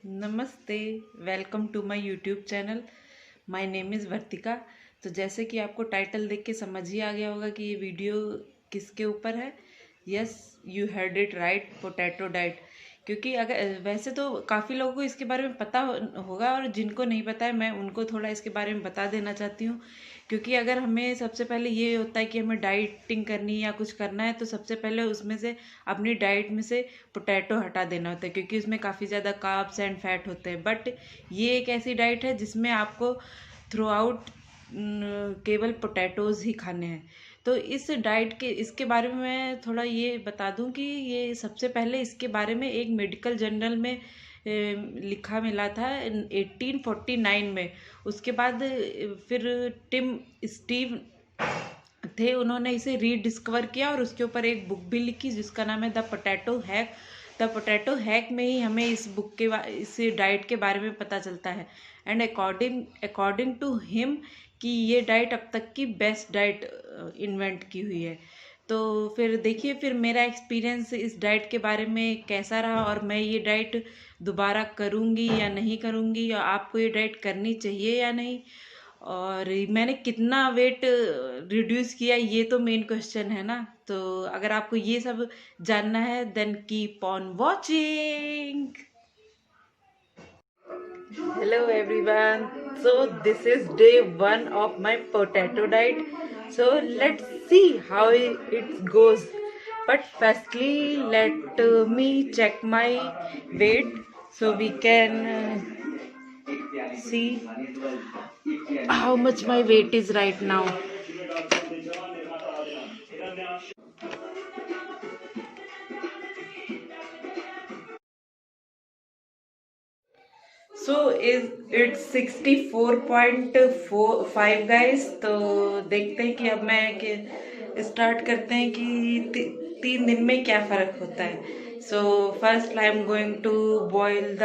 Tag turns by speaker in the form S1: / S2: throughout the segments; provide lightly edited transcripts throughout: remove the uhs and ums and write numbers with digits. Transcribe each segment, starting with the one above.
S1: नमस्ते, welcome to my YouTube channel. My name is Vartika. तो जैसे कि आपको टाइटल देख के समझ ही आ गया होगा कि ये वीडियो किसके ऊपर है। Yes, you heard it right, potato diet. क्योंकि अगर वैसे तो काफ़ी लोगों को इसके बारे में पता होगा, और जिनको नहीं पता है मैं उनको थोड़ा इसके बारे में बता देना चाहती हूँ। क्योंकि अगर हमें सबसे पहले ये होता है कि हमें डाइटिंग करनी या कुछ करना है, तो सबसे पहले उसमें से अपनी डाइट में से पोटैटो हटा देना होता है, क्योंकि उसमें काफ़ी ज़्यादा कार्ब्स एंड फैट होते हैं। बट ये एक ऐसी डाइट है जिसमें आपको थ्रू आउट केवल पोटैटोज़ ही खाने हैं। तो इस डाइट के इसके बारे में मैं थोड़ा ये बता दूं कि ये सबसे पहले इसके बारे में एक मेडिकल जर्नल में लिखा मिला था 1849 में। उसके बाद फिर टिम स्टीव थे, उन्होंने इसे रीडिस्कवर किया और उसके ऊपर एक बुक भी लिखी जिसका नाम है the potato hack. The potato hack में ही हमें इस बुक के इस डाइट के बारे में पता चलता है। एंड अकॉर्डिंग टू हिम कि ये डाइट अब तक की बेस्ट डाइट इन्वेंट की हुई है। तो फिर देखिए, फिर मेरा एक्सपीरियंस इस डाइट के बारे में कैसा रहा, और मैं ये डाइट दोबारा करूँगी या नहीं करूँगी, या आपको ये डाइट करनी चाहिए या नहीं, और मैंने कितना वेट रिड्यूस किया, ये तो मेन क्वेश्चन है ना। तो अगर आपको ये सब जानना है then keep on watching. Hello everyone, so this is day 1 of my potato diet. So let's see how it goes. But firstly let me check my weight so we can see how much my weight is right now. So is it's 64.45 guys. तो देखते हैं कि अब मैं start करते हैं कि 3 दिन में क्या फर्क होता है। So first I am going to boil the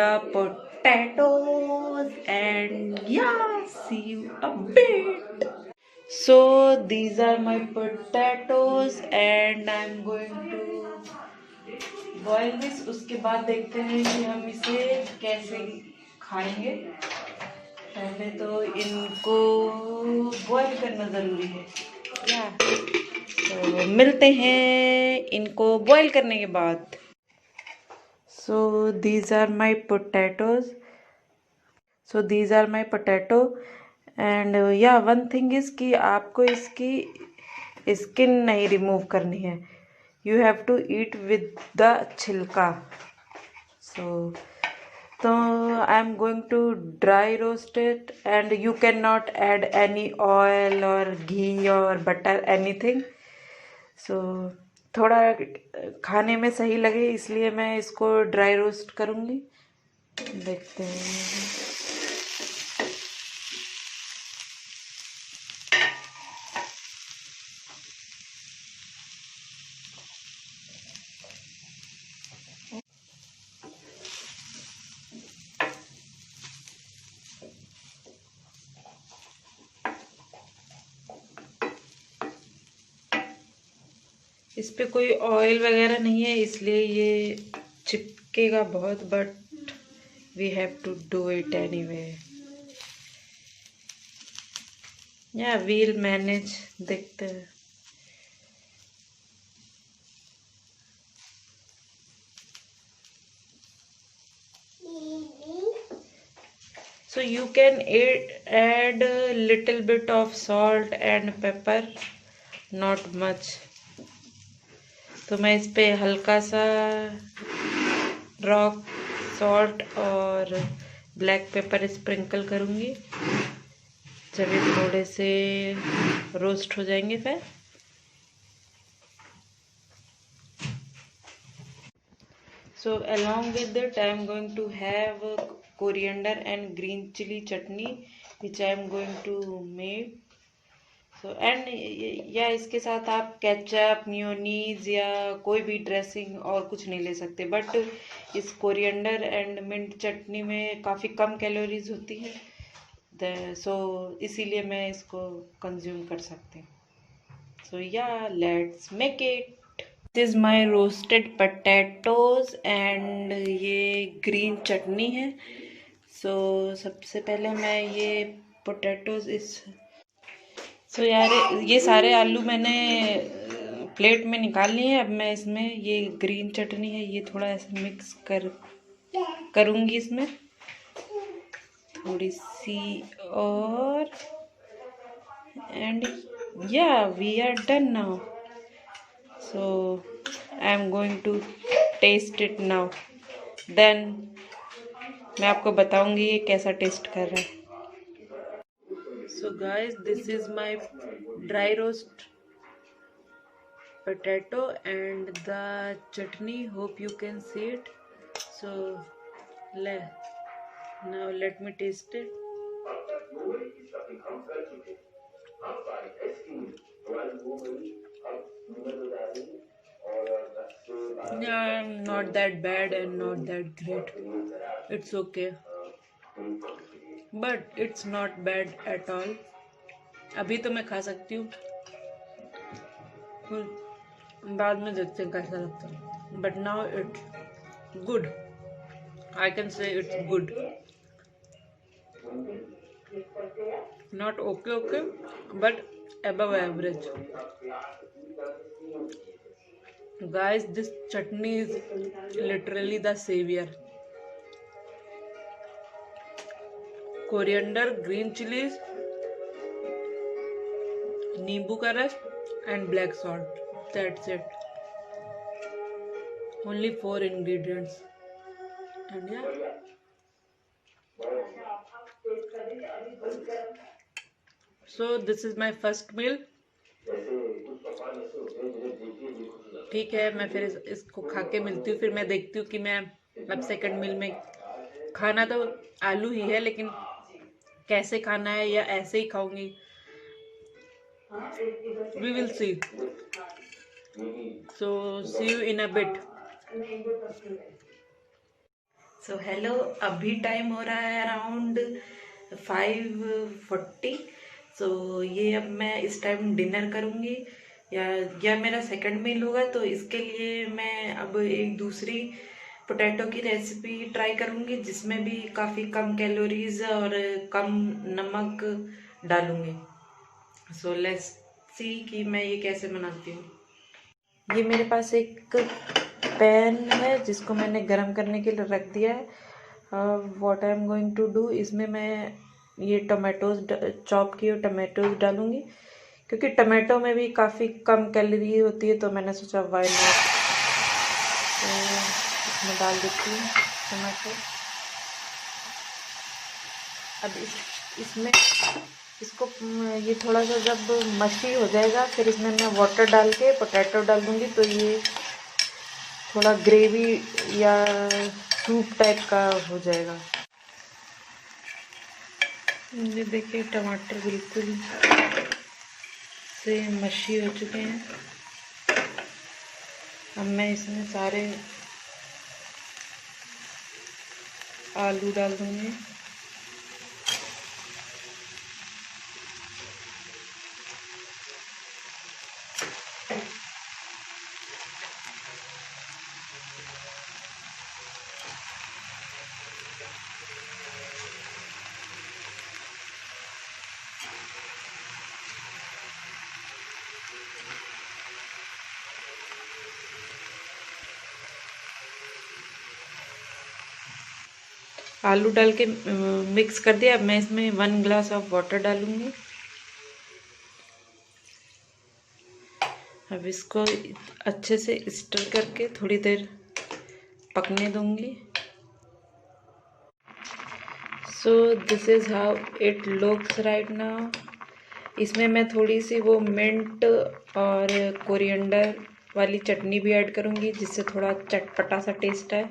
S1: potatoes and yeah, see you a bit. So these are my potatoes and I'm going to boil this. उसके बाद देखते हैं कि हम इसे कैसे खाएंगे। पहले तो इनको बॉयल करना ज़रूरी है या। तो मिलते हैं इनको बॉयल करने के बाद। So these are my potatoes. So these are my potato and yeah one thing is कि आपको इसकी स्किन नहीं रिमूव करनी है। You have to eat with the छिलका. So I'm going to dry roast it and you cannot add any oil or ghee or butter anything. So थोड़ा खाने में सही लगे इसलिए मैं इसको ड्राई रोस्ट करूँगी। देखते हैं। इस पे कोई ऑयल वगैरह नहीं है इसलिए ये चिपकेगा बहुत, but we have to do it anyway. Yeah we'll manage, देखते हैं। So you can add a little bit of salt and pepper, not much. तो मैं इस पे हल्का सा रॉक सॉल्ट और ब्लैक पेपर स्प्रिंकल करूँगी जब ये थोड़े से रोस्ट हो जाएंगे फिर। So along with that I am going to have coriander and green chili chutney which I am going to make. So and या इसके साथ आप केचप, मेयोनीज या कोई भी ड्रेसिंग और कुछ नहीं ले सकते, बट इस कोरिएंडर एंड मिंट चटनी में काफ़ी कम कैलोरीज होती है, सो इसीलिए मैं इसको कंज्यूम कर सकती हूँ। सो या let's make it. This is my roasted potatoes and ये ग्रीन चटनी है। सो सबसे पहले मैं ये पोटैटोज सो यार ये सारे आलू मैंने प्लेट में निकाल लिए हैं। अब मैं इसमें ये ग्रीन चटनी है ये थोड़ा ऐसे मिक्स करूँगी इसमें थोड़ी सी और and yeah we are done now. So I am going to taste it now, then मैं आपको बताऊंगी ये कैसा टेस्ट कर रहा है। So guys this is my dry roast potato and the chutney, hope you can see it. So now let me taste it. Yeah, not that bad and not that great, it's okay but it's not bad at all. अभी तो मैं खा सकती हूँ, बाद में देखते हैं कैसा लगता है, but now it's good, I can say it's good, not okay okay but above average. Guys, this chutney is literally the savior. Coriander, green chilies, नींबू का रस and black salt. That's it. Only 4 ingredients. And yeah. So this is my first meal. ठीक है, मैं फिर इसको खा के मिलती हूँ, फिर मैं देखती हूँ कि मैं अब सेकंड मील में खाना तो आलू ही है लेकिन कैसे खाना है या ऐसे ही खाऊंगी, we will see. So see you in a bit. So hello, अभी टाइम हो रहा है अराउंड 5:40. सो ये अब मैं इस टाइम डिनर करूँगी या मेरा सेकंड मील होगा, तो इसके लिए मैं अब एक दूसरी पोटैटो की रेसिपी ट्राई करूँगी जिसमें भी काफ़ी कम कैलोरीज और कम नमक डालूँगी. सो लेट्स सी कि मैं ये कैसे बनाती हूँ. ये मेरे पास एक पैन है जिसको मैंने गरम करने के लिए रख दिया है. What I am going to do, इसमें मैं ये टमाटोज चॉप किए टमाटोज डालूँगी क्योंकि टमाटो में भी काफ़ी कम कैलोरी होती है, तो मैंने सोचा वाई नॉट, तो इसमें डाल देती हूँ टमाटो. अब इसमें इसको ये थोड़ा सा जब मशी हो जाएगा फिर इसमें मैं वाटर डाल के पोटैटो डाल दूँगी, तो ये थोड़ा ग्रेवी या सूप टाइप का हो जाएगा. ये देखिए टमाटर बिल्कुल से मशी हो चुके हैं. अब मैं इसमें सारे आलू डाल दूँगी. आलू डाल के मिक्स कर दिया. अब मैं इसमें 1 ग्लास ऑफ वाटर डालूंगी. अब इसको अच्छे से स्टर करके थोड़ी देर पकने दूंगी. So this is how it looks right now. इसमें मैं थोड़ी सी वो मिंट और कोरिएंडर वाली चटनी भी ऐड करूंगी जिससे थोड़ा चटपटा सा टेस्ट है.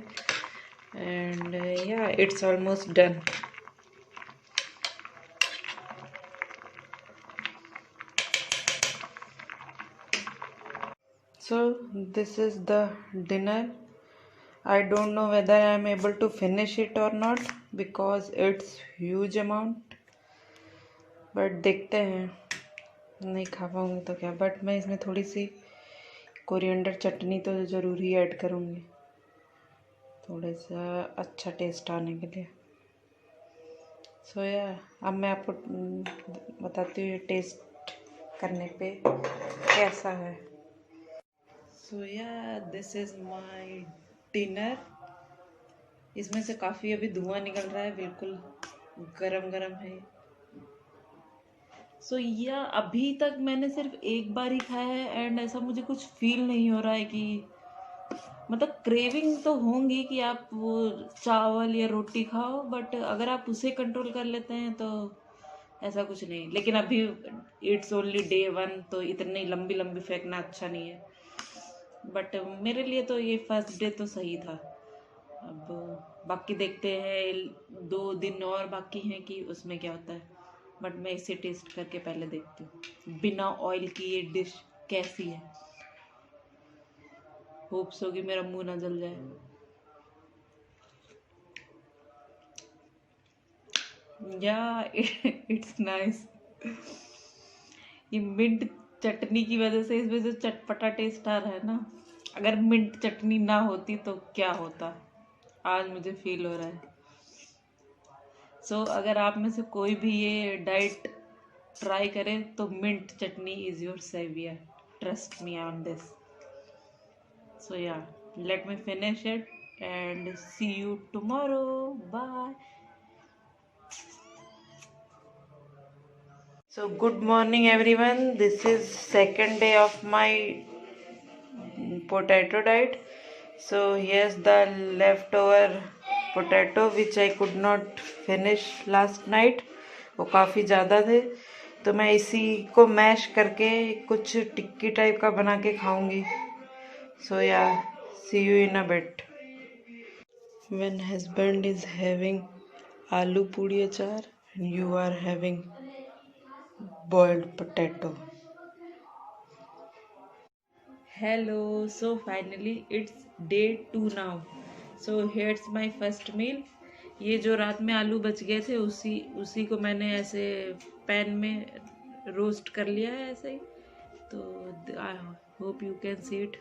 S1: And yeah, it's almost done. So this is the dinner. I don't know whether I am able to finish it or not because it's huge amount, but देखते हैं, नहीं खा पाऊंगी तो क्या. बट मैं इसमें थोड़ी सी कोरिएंडर चटनी तो ज़रूरी ऐड करूँगी, थोड़ा सा अच्छा टेस्ट आने के लिए। सो अब मैं आपको बताती हूँ टेस्ट करने पे कैसा है। So this is my dinner. इसमें से काफ़ी अभी धुआं निकल रहा है, बिल्कुल गरम गरम है। सो अभी तक मैंने सिर्फ एक बार ही खाया है एंड ऐसा मुझे कुछ फील नहीं हो रहा है कि मतलब क्रेविंग तो होंगी कि आप वो चावल या रोटी खाओ, बट अगर आप उसे कंट्रोल कर लेते हैं तो ऐसा कुछ नहीं। लेकिन अभी इट्स ओनली डे 1, तो इतनी लंबी लंबी फेंकना अच्छा नहीं है, बट मेरे लिए तो ये फर्स्ट डे तो सही था। अब बाकी देखते हैं, 2 दिन और बाकी हैं कि उसमें क्या होता है, बट मैं इसे टेस्ट करके पहले देखती हूँ बिना ऑयल की ये डिश कैसी है। होप्स होगी मेरा मुंह ना जल जाए। It's nice. ये मिंट चटनी की वजह से इसमें जो चटपटा टेस्ट आ रहा है ना, अगर मिंट चटनी ना होती तो क्या होता, आज मुझे फील हो रहा है। अगर आप में से कोई भी ये डाइट ट्राई करे तो mint chutney is your saviour, trust me on this. Let me finish it and see you tomorrow. Bye. So good morning everyone. This is second day of my potato diet. So here's the leftover potato which I could not finish last night. वो काफ़ी ज़्यादा थे, तो मैं इसी को mash करके कुछ टिक्की टाइप का बना के खाऊंगी। So see you in a bit. When husband is having aloo puri achar and you are having boiled potato. Hello, so finally it's day 2 now. So here's my first meal. ये जो रात में आलू बच गए थे उसी को मैंने ऐसे पैन में रोस्ट कर लिया है ऐसे ही, तो I hope you can see it.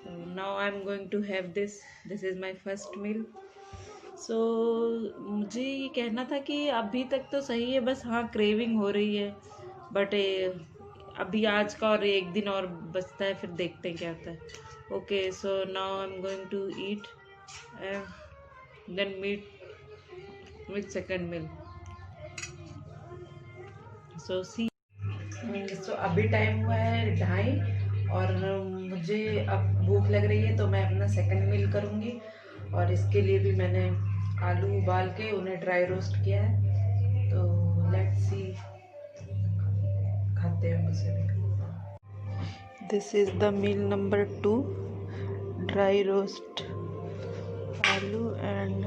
S1: Now I am going to have this is my first meal. मुझे ये कहना था कि अभी तक तो सही है, बस हाँ क्रेविंग हो रही है, बट अभी आज का और एक दिन और बचता है, फिर देखते हैं क्या होता है। Okay, so now I am going to eat and then meet with second meal. अभी टाइम हुआ है 2:30 और मुझे अब भूख लग रही है, तो मैं अपना सेकंड मील करूँगी। और इसके लिए भी मैंने आलू उबाल के उन्हें ड्राई रोस्ट किया है, तो लेट्स सी, खाते हैं उसे भी। This is the meal number 2, dry roast aloo and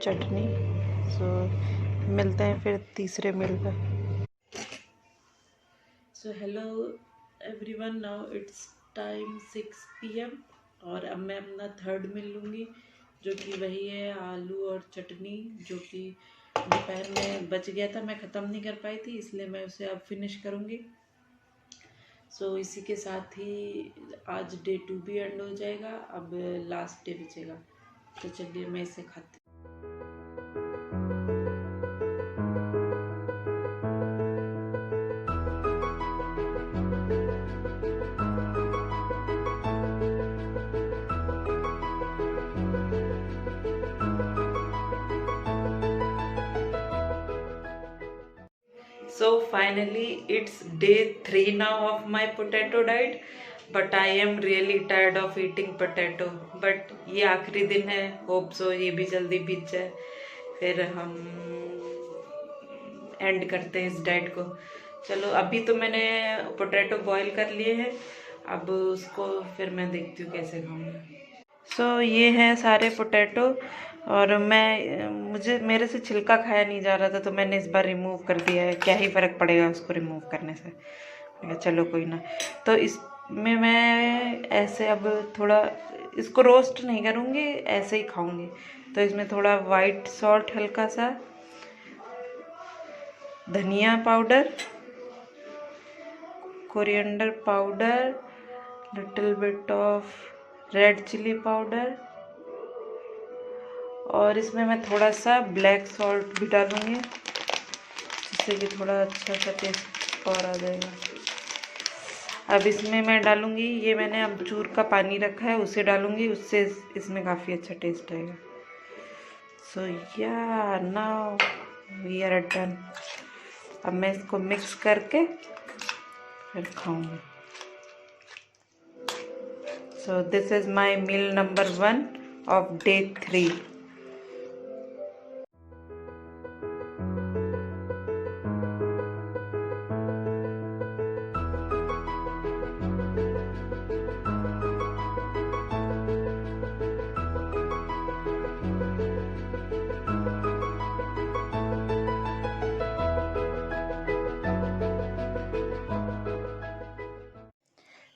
S1: chutney. मिलते हैं फिर तीसरे मील पर। Hello everyone, now it's time 6 PM और अब मैं अपना थर्ड मील लूँगी, जो कि वही है आलू और चटनी, जो कि दोपहर में बच गया था, मैं ख़त्म नहीं कर पाई थी, इसलिए मैं उसे अब फिनिश करूँगी। इसी के साथ ही आज डे 2 भी एंड हो जाएगा, अब लास्ट डे बचेगा, तो चलिए मैं इसे खाती हूँ। So finally it's day 3 now of my potato diet, but I am really tired of eating potato. But ये आखिरी दिन है, होप सो ये भी जल्दी बीत जाए, फिर हम एंड करते हैं इस डाइट को। चलो, अभी तो मैंने पोटैटो बॉईल कर लिए हैं, अब उसको फिर मैं देखती हूँ कैसे खाऊंगी। ये हैं सारे पोटैटो, और मेरे से छिलका खाया नहीं जा रहा था, तो मैंने इस बार रिमूव कर दिया है। क्या ही फ़र्क पड़ेगा उसको रिमूव करने से, चलो कोई ना। तो इसमें मैं ऐसे अब थोड़ा इसको रोस्ट नहीं करूँगी, ऐसे ही खाऊंगी। तो इसमें थोड़ा वाइट सॉल्ट, हल्का सा धनिया powder, coriander powder, little bit of red chilli powder, और इसमें मैं थोड़ा सा ब्लैक सॉल्ट भी डालूँगी, जिससे कि थोड़ा अच्छा सा टेस्ट और आ जाएगा। अब इसमें मैं डालूँगी, ये मैंने अमचूर का पानी रखा है उसे डालूँगी, उससे इसमें काफ़ी अच्छा टेस्ट आएगा। सो या नाउ वी आर डन। अब मैं इसको मिक्स करके फिर खाऊंगी। So this is my meal number 1 of day 3।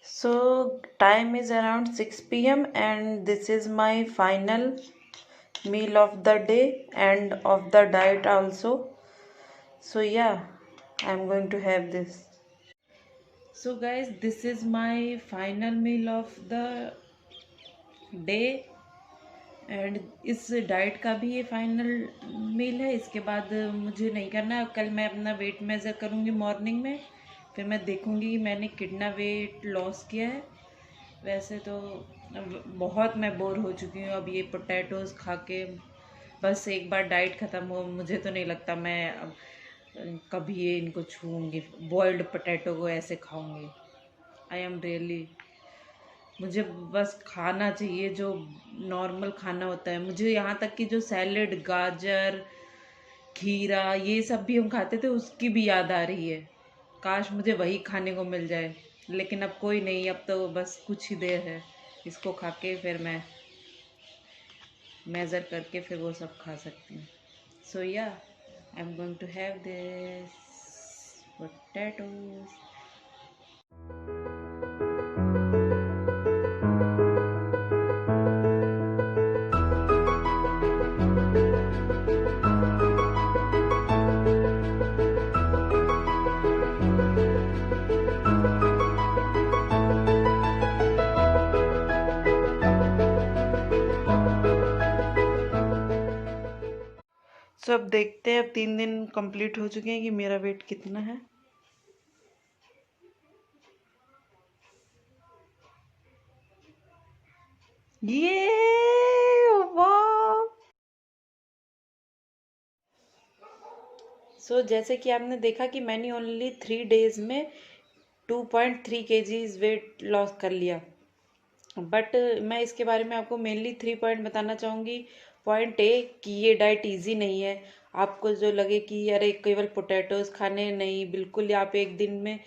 S1: So time is around 6 p.m. and this is my final meal of the day and of the diet also. So yeah, I'm going to have this. So guys, this is my final meal of the day and इस diet का भी ये final मील है। इसके बाद मुझे नहीं करना है। कल मैं अपना वेट मेज़र करूँगी मॉर्निंग में, फिर मैं देखूँगी कि मैंने कितना वेट लॉस किया है। वैसे तो बहुत मैं बोर हो चुकी हूँ अब ये पोटैटोज़ खा के। बस एक बार डाइट ख़त्म हो, मुझे तो नहीं लगता मैं अब कभी ये इनको छूऊंगी, बॉइल्ड पोटैटो को ऐसे खाऊंगी। आई एम रियली, मुझे बस खाना चाहिए जो नॉर्मल खाना होता है। मुझे यहाँ तक कि जो सैलेड, गाजर, खीरा ये सब भी हम खाते थे उसकी भी याद आ रही है। काश मुझे वही खाने को मिल जाए, लेकिन अब कोई नहीं, अब तो बस कुछ ही देर है। इसको खा के फिर मैं मेज़र करके फिर वो सब खा सकती हूँ। सो या I am going to have this potatoes. So अब देखते हैं, अब 3 दिन कंप्लीट हो चुके हैं कि मेरा वेट कितना है। ये वाह! सो जैसे कि आपने देखा कि मैंने ओनली 3 डेज में 2.3 kgs वेट लॉस कर लिया। बट मैं इसके बारे में आपको मेनली 3 पॉइंट बताना चाहूँगी। पॉइंट ए कि ये डाइट इजी नहीं है। आपको जो लगे कि अरे केवल पोटैटोज़ खाने, नहीं, बिल्कुल। आप एक दिन में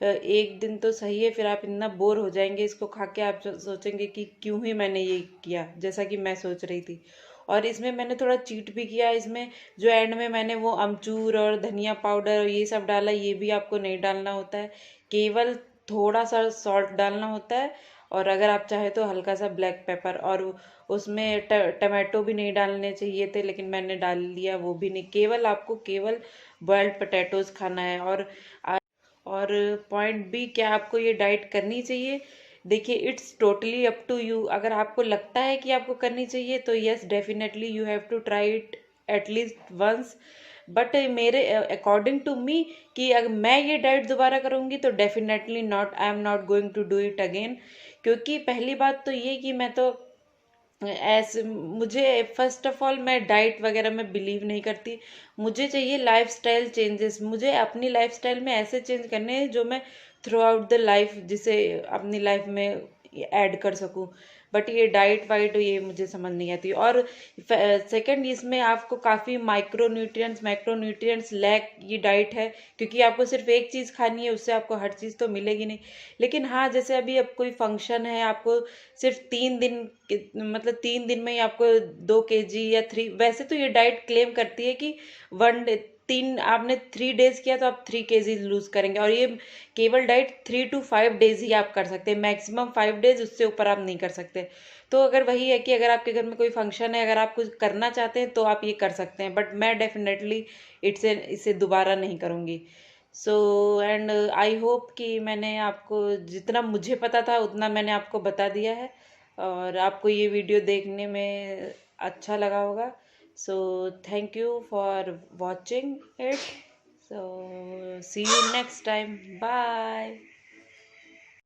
S1: एक दिन तो सही है, फिर आप इतना बोर हो जाएंगे इसको खा के, आप सोचेंगे कि क्यों ही मैंने ये किया, जैसा कि मैं सोच रही थी। और इसमें मैंने थोड़ा चीट भी किया। इसमें जो एंड में मैंने वो अमचूर और धनिया पाउडर और ये सब डाला, ये भी आपको नहीं डालना होता है, केवल थोड़ा सा सॉल्ट डालना होता है। और अगर आप चाहे तो हल्का सा ब्लैक पेपर, और उसमें टमाटो भी नहीं डालने चाहिए थे, लेकिन मैंने डाल लिया, वो भी नहीं। केवल आपको केवल बॉयल्ड पोटैटोज़ खाना है। और पॉइंट बी, क्या आपको ये डाइट करनी चाहिए? देखिए, it's totally up to you. अगर आपको लगता है कि आपको करनी चाहिए तो yes, definitely you have to try it at least once. But मेरे अकॉर्डिंग टू मी कि अगर मैं ये डाइट दोबारा करूँगी तो definitely not, I am not going to do it again. क्योंकि पहली बात तो ये कि मैं तो ऐसे, मुझे फर्स्ट ऑफ ऑल मैं डाइट वगैरह में बिलीव नहीं करती। मुझे चाहिए लाइफस्टाइल चेंजेस। मुझे अपनी लाइफस्टाइल में ऐसे चेंज करने हैं जो मैं थ्रू आउट द लाइफ जिसे अपनी लाइफ में ऐड कर सकूं। बट ये डाइट वाइट ये मुझे समझ नहीं आती। और सेकंड, इसमें आपको काफ़ी माइक्रोन्यूट्रिएंट्स मैक्रोन्यूट्रिएंट्स लैक ये डाइट है, क्योंकि आपको सिर्फ एक चीज़ खानी है, उससे आपको हर चीज़ तो मिलेगी नहीं। लेकिन हाँ, जैसे अभी अब कोई फंक्शन है, आपको सिर्फ 3 दिन मतलब 3 दिन में ही आपको 2 kg या 3, वैसे तो ये डाइट क्लेम करती है कि 3 आपने 3 डेज किया तो आप 3 kg लूज करेंगे। और ये केवल डाइट 3 to 5 डेज ही आप कर सकते हैं, मैक्सिमम 5 डेज, उससे ऊपर आप नहीं कर सकते। तो अगर वही है कि अगर आपके घर में कोई फंक्शन है, अगर आप कुछ करना चाहते हैं तो आप ये कर सकते हैं, बट मैं डेफिनेटली इसे दोबारा नहीं करूँगी। सो एंड आई होप कि मैंने आपको जितना मुझे पता था उतना मैंने आपको बता दिया है और आपको ये वीडियो देखने में अच्छा लगा होगा। So thank you for watching it. So see you next time, bye.